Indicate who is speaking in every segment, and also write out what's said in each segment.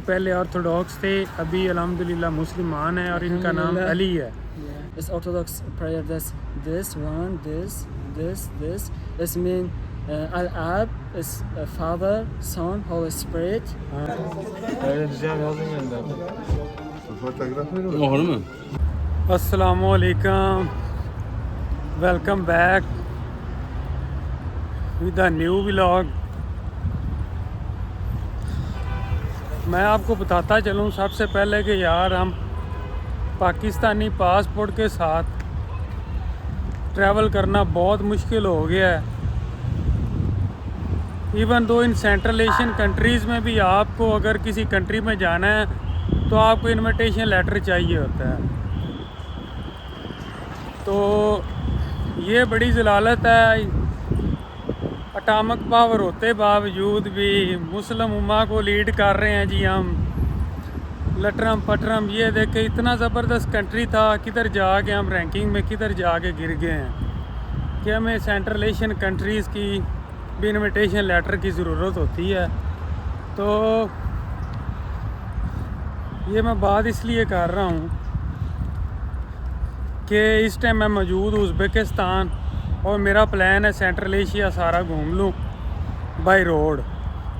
Speaker 1: पहले ऑर्थोडॉक्स थे, अभी अल्हम्दुलिल्लाह मुसलमान है और इनका नाम अली है।
Speaker 2: This Orthodox prayer, this one, this. This mean Al-Ab is Father, Son, Holy Spirit.
Speaker 1: अस्सलामु अलैकुम, welcome back with a new vlog. मैं आपको बताता चलूँ सबसे पहले कि यार हम पाकिस्तानी पासपोर्ट के साथ ट्रैवल करना बहुत मुश्किल हो गया है। Even though in central Asian countries में भी आपको अगर किसी कंट्री में जाना है तो आपको इनविटेशन लेटर चाहिए होता है। तो ये बड़ी ज़लालत है, अटामिक पावर होते बावजूद भी मुस्लिम उम्मा को लीड कर रहे हैं जी हम। लटरम पटरम ये देखे, इतना ज़बरदस्त कंट्री था, किधर जाके हम रैंकिंग में किधर जाके गिर गए हैं कि हमें सेंट्रल एशियन कंट्रीज़ की भी इनविटेशन लेटर की ज़रूरत होती है। तो ये मैं बात इसलिए कर रहा हूँ कि इस टाइम मैं मौजूद हूँ उज़्बेकिस्तान और मेरा प्लान है सेंट्रल एशिया सारा घूम लूँ बाई रोड।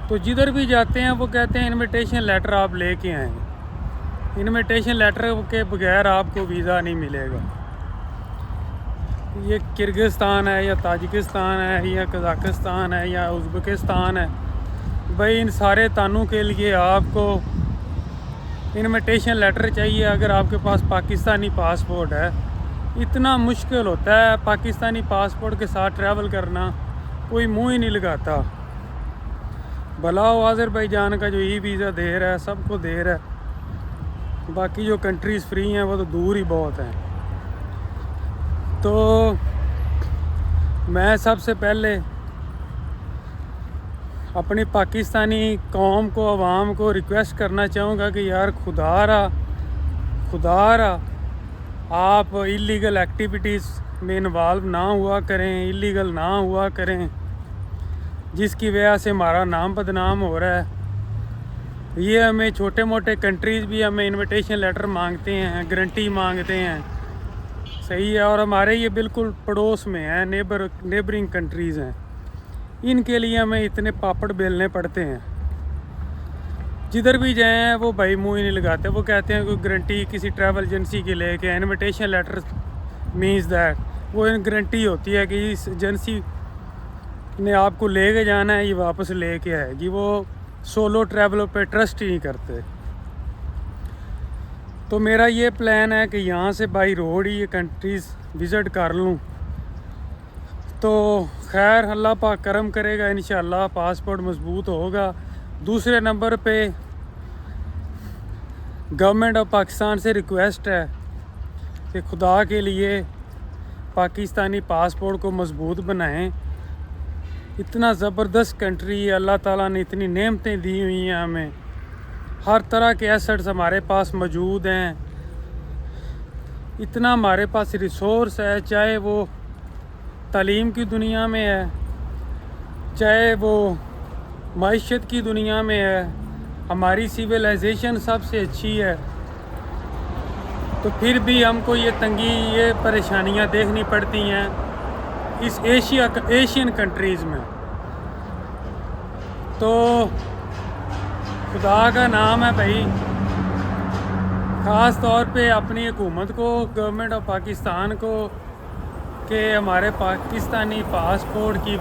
Speaker 1: तो जिधर भी जाते हैं वो कहते हैं इनविटेशन लेटर आप लेके आएँ, इनविटेशन लेटर के बगैर आपको वीज़ा नहीं मिलेगा। ये किर्गिस्तान है या ताजिकिस्तान है या कज़ाकिस्तान है या उज़्बेकिस्तान है, भाई इन सारे तानों के लिए आपको इनविटेशन लेटर चाहिए। अगर आपके पास पाकिस्तानी पासपोर्ट है, इतना मुश्किल होता है पाकिस्तानी पासपोर्ट के साथ ट्रैवल करना, कोई मुंह ही नहीं लगाता। भला हो आज़रबाईजान का जो ई वीज़ा दे रहा है, सबको दे रहा है, बाकी जो कंट्रीज़ फ्री हैं वो तो दूर ही बहुत हैं। तो मैं सबसे पहले अपनी पाकिस्तानी कौम को, आवाम को रिक्वेस्ट करना चाहूँगा कि यार खुदारा आप इलीगल एक्टिविटीज़ में इन्वॉल्व ना हुआ करें, इलीगल ना हुआ करें, जिसकी वजह से हमारा नाम बदनाम हो रहा है। ये हमें छोटे मोटे कंट्रीज़ भी हमें इनविटेशन लेटर मांगते हैं, गारंटी मांगते हैं, सही है, और हमारे ये बिल्कुल पड़ोस में हैं, नेबरिंग कंट्रीज़ हैं, इनके लिए हमें इतने पापड़ बेलने पड़ते हैं। जिधर भी जाएं वो भाई मुँह ही नहीं लगाते, वो कहते हैं कोई गारंटी किसी ट्रैवल एजेंसी के लेके, इनविटेशन लेटर मीन्स दैट वो गारंटी होती है कि इस एजेंसी ने आपको लेके जाना है, ये वापस लेके आएगी। वो सोलो ट्रैवलों पे ट्रस्ट ही नहीं करते। तो मेरा ये प्लान है कि यहाँ से बाई रोड ही ये कंट्रीज़ विज़िट कर लूँ। तो खैर अल्लाह पाक करम करेगा, इंशाअल्लाह पासपोर्ट मजबूत होगा। दूसरे नंबर पे गवर्नमेंट ऑफ पाकिस्तान से रिक्वेस्ट है कि खुदा के लिए पाकिस्तानी पासपोर्ट को मजबूत बनाएं। इतना ज़बरदस्त कंट्री है, अल्लाह ताला ने इतनी नेमतें दी हुई हैं हमें, हर तरह के एसेट्स हमारे पास मौजूद हैं, इतना हमारे पास रिसोर्स है, चाहे वो तालीम की दुनिया में है, चाहे वो माइशत की दुनिया में है, हमारी सिविलाइजेशन सबसे अच्छी है। तो फिर भी हमको ये तंगी, ये परेशानियां देखनी पड़ती हैं इस एशियन कंट्रीज़ में। तो खुदा का नाम है भाई, ख़ास तौर पे अपनी हुकूमत को, गवर्नमेंट ऑफ पाकिस्तान को, कि हमारे पाकिस्तानी पासपोर्ट की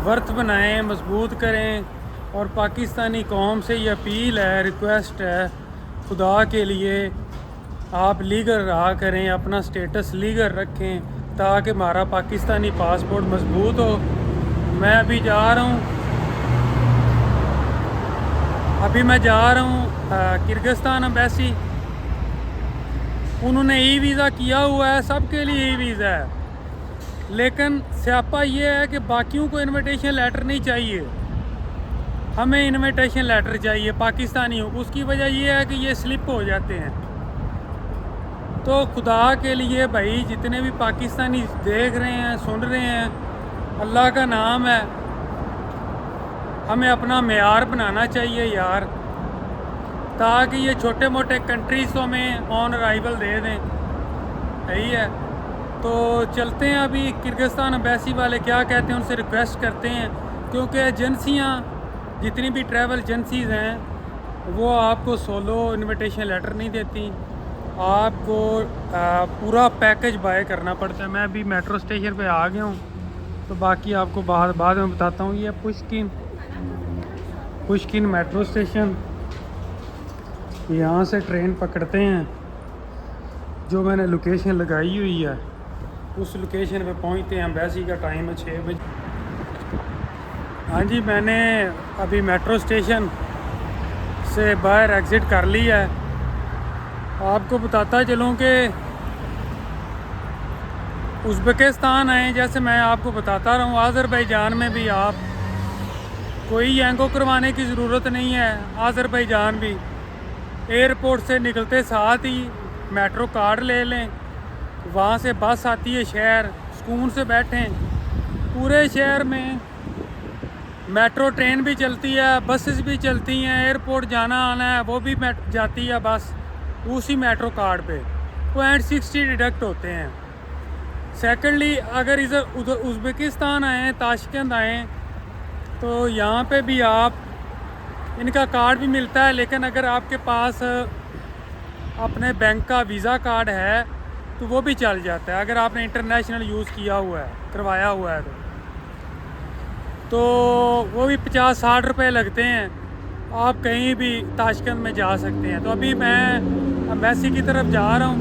Speaker 1: वर्थ बनाएं, मजबूत करें। और पाकिस्तानी कौम से ये अपील है, रिक्वेस्ट है, खुदा के लिए आप लीगल रहा करें, अपना स्टेटस लीगल रखें, ताकि हमारा पाकिस्तानी पासपोर्ट मजबूत हो। मैं अभी जा रहा हूँ किर्गिस्तान एम्बेसी, उन्होंने ई वीज़ा किया हुआ है, सबके लिए ई वीज़ा है, लेकिन स्यापा ये है कि बाकियों को इनविटेशन लेटर नहीं चाहिए, हमें इनविटेशन लेटर चाहिए पाकिस्तानियों को। उसकी वजह ये है कि ये स्लिप हो जाते हैं। तो खुदा के लिए भाई जितने भी पाकिस्तानी देख रहे हैं, सुन रहे हैं, अल्लाह का नाम है, हमें अपना मेयार बनाना चाहिए यार। ताकि ये छोटे मोटे कंट्रीज़ को हमें ऑन अराइवल दे दें। सही है, तो चलते हैं अभी किर्गिस्तान एम्बेसी वाले क्या कहते हैं, उनसे रिक्वेस्ट करते हैं, क्योंकि एजेंसियाँ जितनी भी ट्रैवल एजेंसीज़ हैं वो आपको सोलो इनविटेशन लेटर नहीं देती, आपको पूरा पैकेज बाय करना पड़ता है। मैं अभी मेट्रो स्टेशन पे आ गया हूँ, तो बाकी आपको बाद में बताता हूँ। ये पुष्किन मेट्रो स्टेशन, यहाँ से ट्रेन पकड़ते हैं। जो मैंने लोकेशन लगाई हुई है उस लोकेशन पे पहुँचते हैं। एम्बेसी का टाइम है 6 बजे। हाँ जी, मैंने अभी मेट्रो स्टेशन से बाहर एग्ज़िट कर लिया है। आपको बताता चलूँ कि उज़्बेकिस्तान आए, जैसे मैं आपको बताता रहा हूँ, आज़रबाईजान में भी आप कोई एंगो करवाने की ज़रूरत नहीं है। आज़रबाईजान भी एयरपोर्ट से निकलते साथ ही मेट्रो कार्ड ले लें, वहाँ से बस आती है शहर, सुकून से बैठें। पूरे शहर में मेट्रो ट्रेन भी चलती है, बसेस भी चलती हैं, एयरपोर्ट जाना आना है वो भी जाती है बस उसी मेट्रो कार्ड पे। 0.60 डिडक्ट होते हैं। सेकेंडली, अगर इधर उज़्बेकिस्तान आएँ, ताशकंद आएँ, तो यहाँ पे भी आप इनका कार्ड भी मिलता है, लेकिन अगर आपके पास अपने बैंक का वीज़ा कार्ड है तो वो भी चल जाता है, अगर आपने इंटरनेशनल यूज़ किया हुआ है, करवाया हुआ है तो वो भी 50-60 रुपये लगते हैं। आप कहीं भी ताशकंद में जा सकते हैं। तो अभी मैं एम्बेसी की तरफ जा रहा हूँ।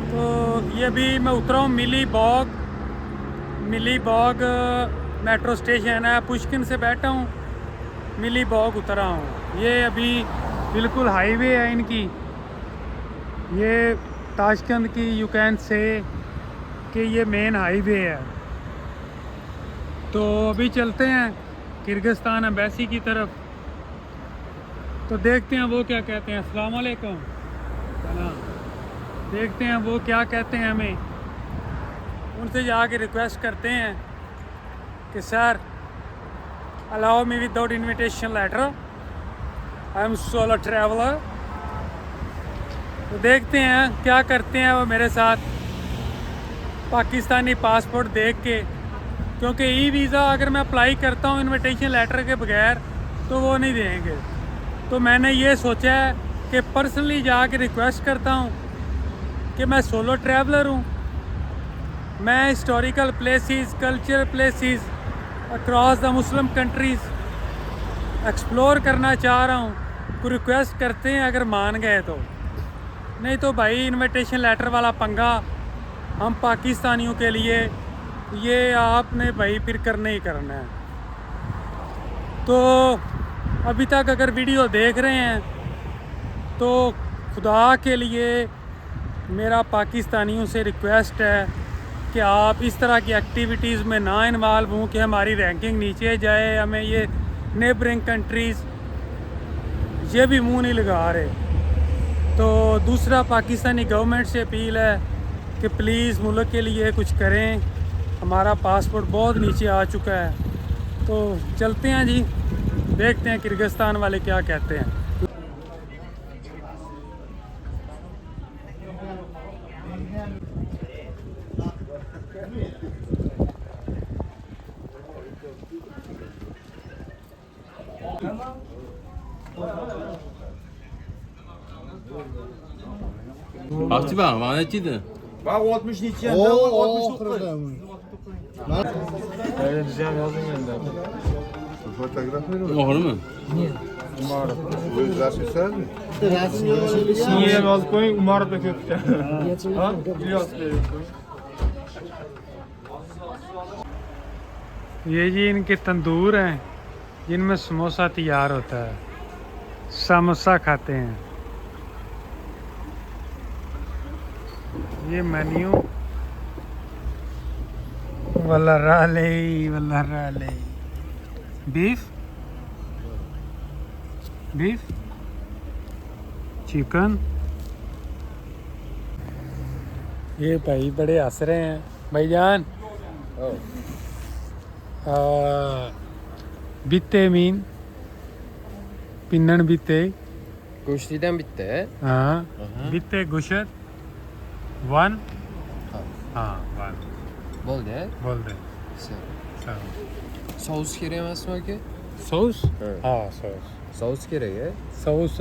Speaker 1: तो ये अभी मैं उतरा हूँ मिली बॉग मेट्रो स्टेशन है, पुष्किन से बैठा हूँ, मिली बॉग उतरा हूँ। ये अभी बिल्कुल हाईवे है इनकी, ये ताशकंद की, यू कैन से कि ये मेन हाईवे है। तो अभी चलते हैं किर्गिस्तान एम्बेसी की तरफ, तो देखते हैं वो क्या कहते हैं। अस्सलाम वालेकुम। देखते हैं वो क्या कहते हैं। हमें उनसे जाके रिक्वेस्ट करते हैं कि sir allow me without invitation letter, I am solo traveller. तो देखते हैं क्या करते हैं वो मेरे साथ। पाकिस्तानी पासपोर्ट देख के, क्योंकि ई वीज़ा अगर मैं अप्लाई करता हूँ इनविटेशन लेटर के बगैर तो वो नहीं देंगे। तो मैंने ये सोचा है कि पर्सनली जाके रिक्वेस्ट करता हूँ कि मैं सोलो ट्रैवलर हूँ, मैं historical places, cultural places across the Muslim countries explore करना चाह रहा हूँ। को रिक्वेस्ट करते हैं, अगर मान गए तो। नहीं तो भाई इनविटेशन लेटर वाला पंगा हम पाकिस्तानियों के लिए ये आपने भाई फिर करना ही करना है। तो अभी तक अगर वीडियो देख रहे हैं तो खुदा के लिए मेरा पाकिस्तानियों से रिक्वेस्ट है कि आप इस तरह की एक्टिविटीज़ में ना इन्वॉल्व हों कि हमारी रैंकिंग नीचे जाए। हमें ये नेबरिंग कंट्रीज़ ये भी मुंह नहीं लगा रहे। तो दूसरा, पाकिस्तानी गवर्नमेंट से अपील है कि प्लीज़ मुल्क के लिए कुछ करें। हमारा पासपोर्ट बहुत नीचे आ चुका है। तो चलते हैं जी, देखते हैं किर्गिस्तान वाले क्या कहते हैं।
Speaker 3: Aktiva, var ne çiğdi?
Speaker 4: Bak 60 niçin?
Speaker 5: Oo,
Speaker 4: 69.
Speaker 5: öyle diyeceğim yazın gönderdim.
Speaker 3: Mahır mı?
Speaker 4: Bu yüzden söz mü?
Speaker 5: Niye bazı koyun umarım da köfte. Ha? Biliyorsun.
Speaker 1: ये जी इनके तंदूर हैं जिनमें समोसा तैयार होता है, समोसा खाते हैं। ये मेन्यू वल्ला राले बीफ चिकन। ये भाई बड़े हंस रहे हैं भाईजान। बिते मीन पिन्नन बिते
Speaker 6: Goşli'den bitti.
Speaker 1: हाँ बित्ते गुशत वन हाँ वन
Speaker 6: Bol de.
Speaker 1: बोल दे
Speaker 6: Sen.
Speaker 1: सब
Speaker 6: Saus kiremez mi ki?
Speaker 1: Sauce
Speaker 6: Evet.
Speaker 1: हाँ sauce
Speaker 6: Saus kireye.
Speaker 1: Sauce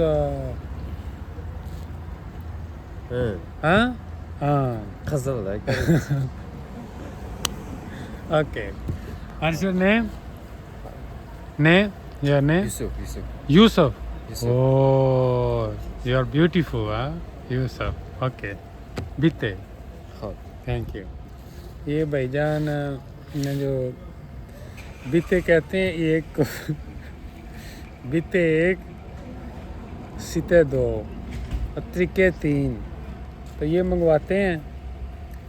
Speaker 6: Hı.
Speaker 1: हाँ हाँ
Speaker 6: Kızıllık.
Speaker 1: okay what's your name your name
Speaker 6: Yusuf.
Speaker 1: Yusuf
Speaker 6: Yusuf.
Speaker 1: oh you are beautiful huh Yusuf okay बित्ते
Speaker 6: हाँ.
Speaker 1: Thank you ये भाईजान ने जो बित्ते कहते हैं एक को बित्ते एक सिते दो और त्रिके तीन तो ये मंगवाते हैं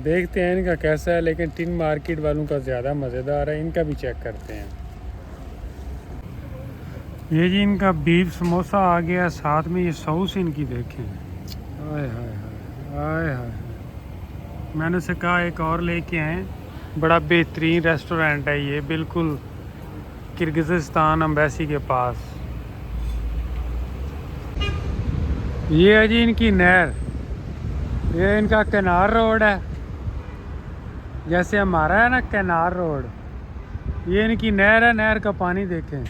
Speaker 1: देखते हैं इनका कैसा है लेकिन टिन मार्केट वालों का ज़्यादा मज़ेदार है इनका भी चेक करते हैं ये जी इनका बीफ समोसा आ गया साथ में ये सॉस इनकी देखें हाय हाय हाय हाय मैंने उसे कहा एक और लेके आए बड़ा बेहतरीन रेस्टोरेंट है ये बिल्कुल किर्गिज़स्तान एम्बेसी के पास ये है जी इनकी नहर ये इनका कैनार रोड है जैसे हमारा है ना कैनार रोड ये इनकी नहर है नहर का पानी देखें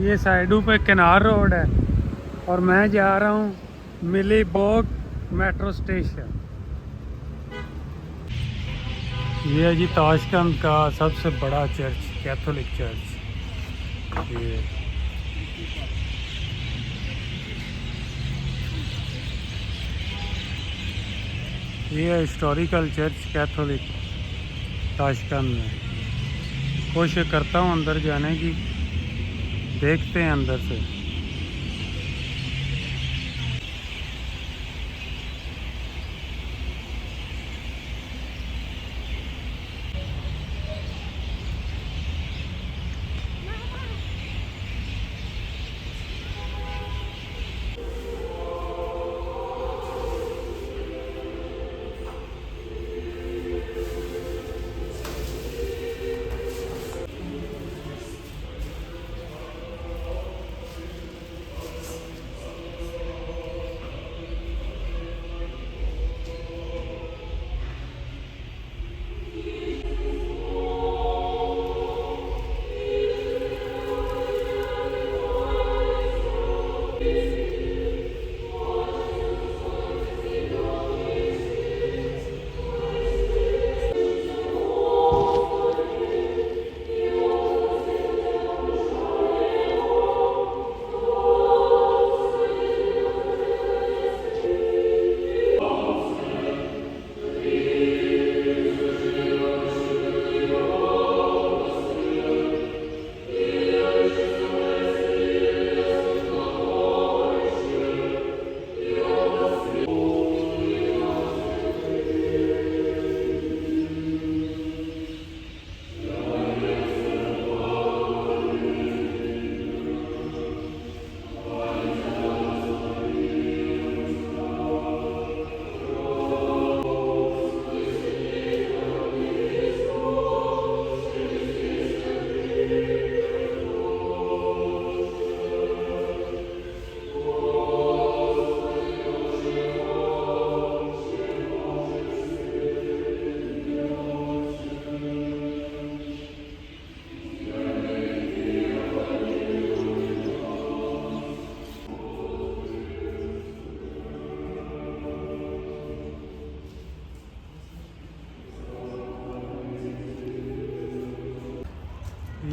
Speaker 1: ये साइडों पे कैनार रोड है और मैं जा रहा हूँ मिलीबोग मेट्रो स्टेशन ये है जी ताशकंद का सबसे बड़ा चर्च कैथोलिक चर्च ये है हिस्टोरिकल चर्च कैथोलिक ताशकंद में कोशिश करता हूँ अंदर जाने की देखते हैं अंदर से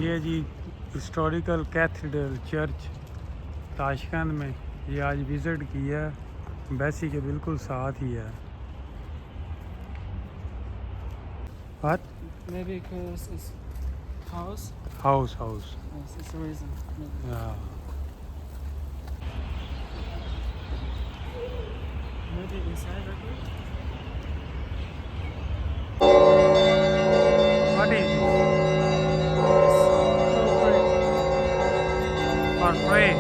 Speaker 1: ये जी हिस्टोरिकल कैथेड्रल चर्च ताशकंद में ये आज विज़िट किया एम्बेसी के बिल्कुल साथ ही है What?
Speaker 2: Maybe because it's house.
Speaker 1: House
Speaker 2: Yes, it's the reason. Maybe.
Speaker 1: yeah.
Speaker 2: Maybe inside right here.
Speaker 1: What is it?
Speaker 2: Yes.
Speaker 1: For pray.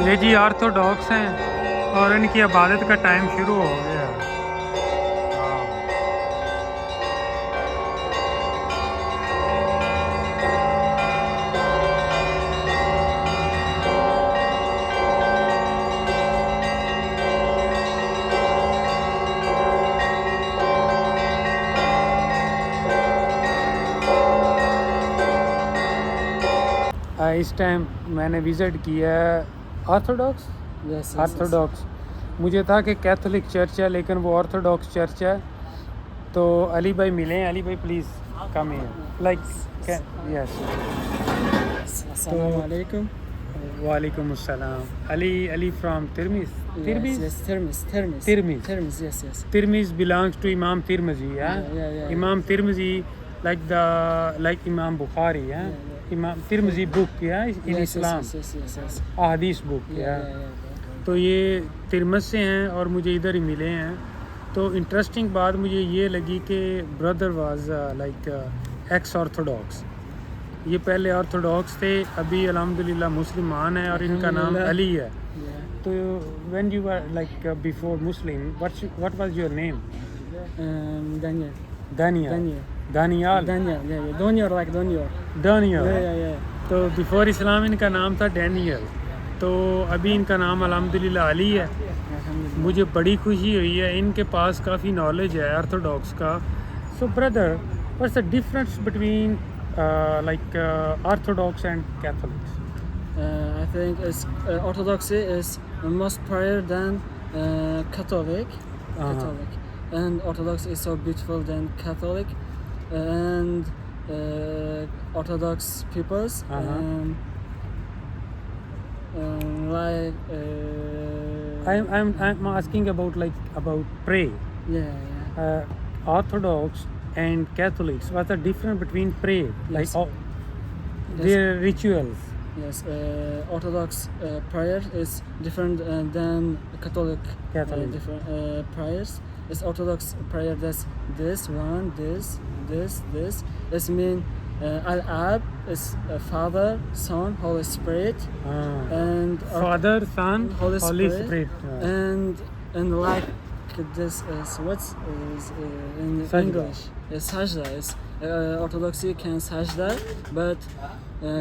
Speaker 1: ये जी ऑर्थोडॉक्स हैं और इनकी इबादत का टाइम शुरू हो गया है। इस टाइम मैंने विज़िट किया है ऑर्थोडॉक्स
Speaker 2: Yes.
Speaker 1: ऑर्थोडॉक्स। मुझे था कि कैथोलिक चर्च है लेकिन वो ऑर्थोडॉक्स चर्च है। तो अली भाई मिले हैं। अली भाई please come here like yes.
Speaker 2: Assalamu alaikum.
Speaker 1: वालेकुम अस्सलाम। Ali from Termez.
Speaker 2: Yes, Termiz.
Speaker 1: Tirmiz.
Speaker 2: Termiz, yes.
Speaker 1: Tirmiz belongs to Imam Tirmizi, yeah?
Speaker 2: Yeah.
Speaker 1: Imam Tirmizi, like Imam Bukhari, yeah?
Speaker 2: Yeah.
Speaker 1: Imam Tirmizi book, yeah, in
Speaker 2: Yes,
Speaker 1: Islam,
Speaker 2: yes.
Speaker 1: hadith book, yeah. तो ये तिरमिज़ से हैं और मुझे इधर ही मिले हैं। तो इंटरेस्टिंग बात मुझे ये लगी कि brother was like x Orthodox. ये पहले ऑर्थोडॉक्स थे, अभी अल्हम्दुलिल्लाह मुसलमान है और इनका नाम
Speaker 2: अल्हम्दुलिल्लाह।
Speaker 1: अली है।
Speaker 2: Yeah.
Speaker 1: तो when you were like before Muslim, what was your name?
Speaker 2: Daniel.
Speaker 1: Daniel.
Speaker 2: Daniel,
Speaker 1: Daniel.
Speaker 2: yeah. Donior like Donior.
Speaker 1: Daniel.
Speaker 2: Yeah.
Speaker 1: तो बिफोर इस्लाम इनका नाम था डैनियल। तो अभी इनका नाम अल्हम्दुलिल्लाह अली है।
Speaker 2: Alhamdulillah.
Speaker 1: मुझे बड़ी खुशी हुई है। इनके पास काफ़ी नॉलेज है ऑर्थोडॉक्स का। सो brother, what's the difference between like Orthodox and Catholics?
Speaker 2: I think Orthodoxy is most prior than Catholic. Catholic. And Orthodox is so beautiful than Catholic. And Orthodox peoples like
Speaker 1: I'm asking about pray.
Speaker 2: yeah.
Speaker 1: Orthodox and Catholics, what's the difference between pray? Like
Speaker 2: Yes.
Speaker 1: their rituals.
Speaker 2: Yes, Orthodox prayer is different than Catholic
Speaker 1: Catholic.
Speaker 2: different prayers. It's Orthodox prayer that's this one, this. This mean Al-Ab is Father, Son, Holy Spirit, and
Speaker 1: Father, Son,
Speaker 2: Holy
Speaker 1: Spirit.
Speaker 2: and like this is what's is in
Speaker 1: Sajda.
Speaker 2: English. Sajda is Orthodoxy can sajda, but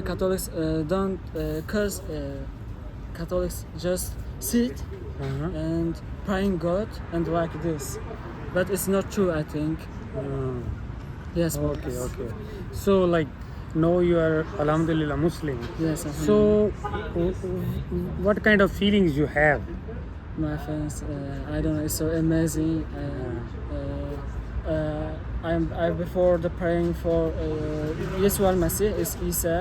Speaker 2: Catholics don't, cause Catholics just sit and praying God and like this, but it's not true. I think yes.
Speaker 1: Okay. So now you are Alhamdulillah Muslim.
Speaker 2: Yes.
Speaker 1: So what kind of feelings you have?
Speaker 2: My friends, I don't know. It's so amazing. I before the praying for Yeshua al-Masih is Isa.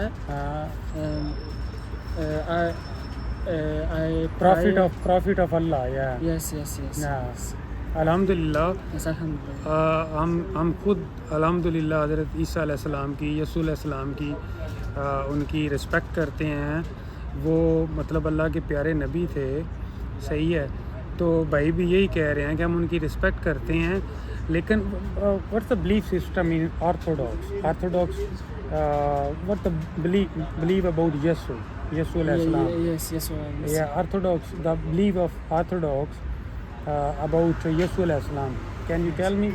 Speaker 2: I pray.
Speaker 1: Prophet of Allah, yeah.
Speaker 2: Yes.
Speaker 1: Yeah. अल्हम्दुलिल्लाह
Speaker 2: Yes, alhamdulillah.
Speaker 1: हम खुद अल्हम्दुलिल्लाह हज़रत ईसा अलैहिस्सलाम की, यसू अलैहिस्सलाम की उनकी रिस्पेक्ट करते हैं। वो मतलब अल्लाह के प्यारे नबी थे, सही है। तो भाई भी यही कह रहे हैं कि हम उनकी रिस्पेक्ट करते हैं। लेकिन what's the belief system in orthodox what the believe about यसू अलैहिस्सलाम?
Speaker 2: Yes, alhamdulillah.
Speaker 1: Yeah, Orthodox, the belief of Orthodox about Yeshua al-Islam. Can you tell me?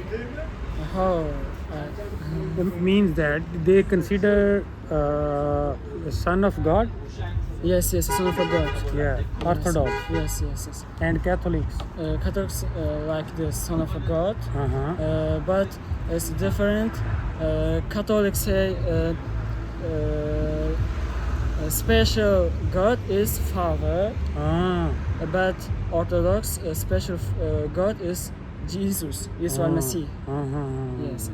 Speaker 2: How?
Speaker 1: It means that they consider the Son of God,
Speaker 2: Yes, Son of God.
Speaker 1: yeah, Orthodox,
Speaker 2: Yes.
Speaker 1: and Catholics.
Speaker 2: Catholics like the Son of God.
Speaker 1: Uh-huh.
Speaker 2: But it's different. Catholics say a special God is Father, but Orthodox special God is Jesus, Yeshua al-Masih. Yes,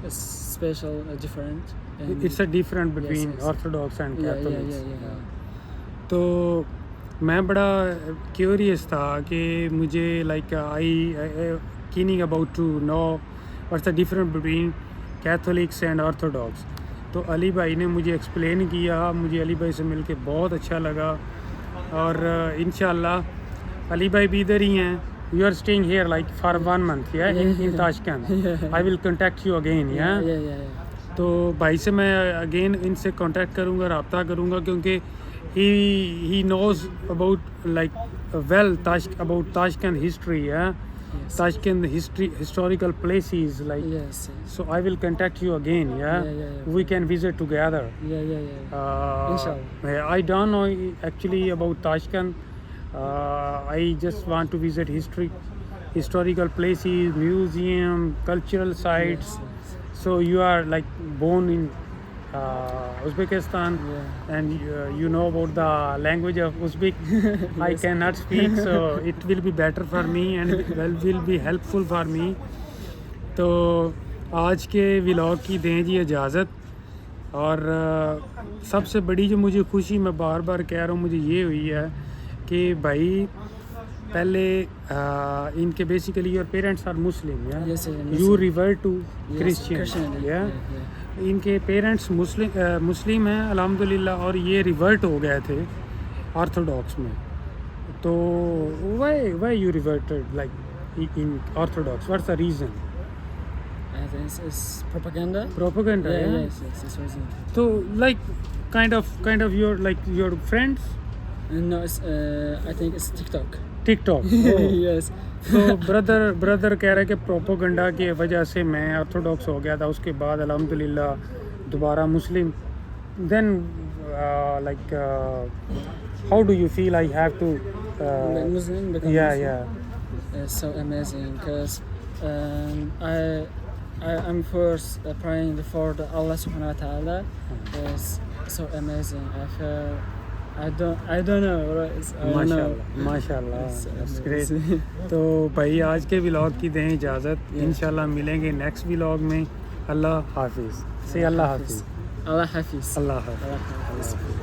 Speaker 2: it's special, different. And
Speaker 1: It's a difference between
Speaker 2: yes.
Speaker 1: Orthodox and
Speaker 2: yeah.
Speaker 1: Catholics. तो मैं बड़ा curious था कि मुझे I keening about to know what's the difference between Catholics and orthodox. तो Ali भाई ने मुझे एक्सप्लेन किया, मुझे अली भाई से मिलके बहुत अच्छा लगा। और इंशाल्लाह अली भाई भी इधर ही हैं। You are staying here like for 1 month, in Tashkent. I will contact you again,
Speaker 2: yeah.
Speaker 1: तो भाई से मैं अगेन इनसे कांटेक्ट करूँगा, रब्ता करूँगा, क्योंकि he knows about about Tashkent history,
Speaker 2: Yes.
Speaker 1: Tashkent historical places,
Speaker 2: Yes.
Speaker 1: so I will contact you again,
Speaker 2: Yeah.
Speaker 1: we can visit together.
Speaker 2: Yeah. Inshallah.
Speaker 1: I don't know actually about Tashkent. I just want to visit historical places, museum, cultural sites.
Speaker 2: Yes.
Speaker 1: So you are born in Uzbekistan,
Speaker 2: Yeah.
Speaker 1: and you know about the language of Uzbek. I cannot speak, so it will be better for me and will be helpful for me. तो आज के vlog की दें जी इजाज़त। और सबसे बड़ी जो मुझे खुशी, मैं बार बार कह रहा हूँ, मुझे ये हुई है कि भाई पहले इनके basically your parents are Muslim,
Speaker 2: Yes, I'm
Speaker 1: you
Speaker 2: Muslim.
Speaker 1: Revert to
Speaker 2: Yes,
Speaker 1: Christian,
Speaker 2: Christianity,
Speaker 1: या
Speaker 2: yeah.
Speaker 1: इनके पेरेंट्स मुस्लिम हैं अल्हम्दुलिल्लाह, और ये रिवर्ट हो गए थे ऑर्थोडॉक्स में। तो why you reverted like in Orthodox, what's the reason?
Speaker 2: I think it's propaganda.
Speaker 1: Propaganda,
Speaker 2: Yeah, yes, it's reason.
Speaker 1: तो like kind of your friends
Speaker 2: No, it's I think it's TikTok.
Speaker 1: TikTok.
Speaker 2: Yes.
Speaker 1: तो brother कह रहे कि propaganda की वजह से मैं Orthodox हो गया था, उसके बाद अल्हम्दुलिल्लाह दोबारा Muslim. Then like how do you feel I have to
Speaker 2: Like Muslim become
Speaker 1: या
Speaker 2: Muslim.
Speaker 1: या
Speaker 2: It's so amazing because I'm first praying for the Allah Subhanahu wa Taala. It's so amazing. I don't know. Right? I don't know.
Speaker 1: माशाल्लाह
Speaker 2: It's
Speaker 1: that's great.
Speaker 2: amazing.
Speaker 1: तो भाई आज के vlog की दें इजाज़त, इंशाल्लाह मिलेंगे नेक्स्ट व्लॉग में। अल्लाह हाफिज़ से, अल्लाह हाफिज़,
Speaker 2: Allah Hafiz.
Speaker 1: अल्लाह हाफिज़।
Speaker 2: Allah Hafiz.